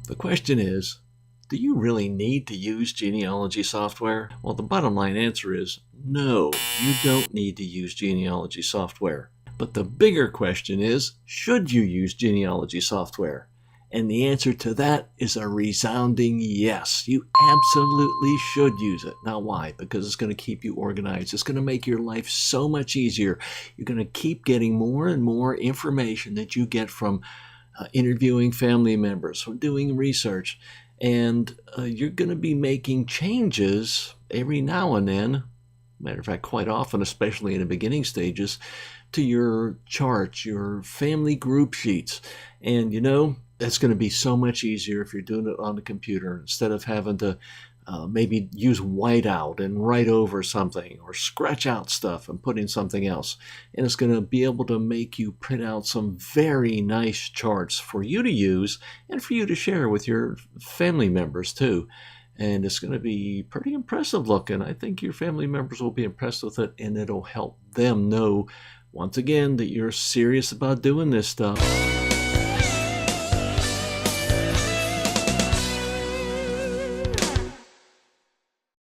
The question is, do you really need to use genealogy software? Well, the bottom line answer is no, you don't need to use genealogy software. But the bigger question is, should you use genealogy software? And the answer to that is a resounding yes. You absolutely should use it. Now, why? Because it's going to keep you organized. It's going to make your life so much easier. You're going to keep getting more and more information that you get from interviewing family members, from doing research. And you're going to be making changes every now and then. Matter of fact, quite often, especially in the beginning stages, to your charts, your family group sheets. And that's going to be so much easier if you're doing it on the computer instead of having to maybe use whiteout and write over something or scratch out stuff and put in something else. And it's going to be able to make you print out some very nice charts for you to use and for you to share with your family members too. And it's going to be pretty impressive looking. I think your family members will be impressed with it, and it'll help them know, once again, that you're serious about doing this stuff.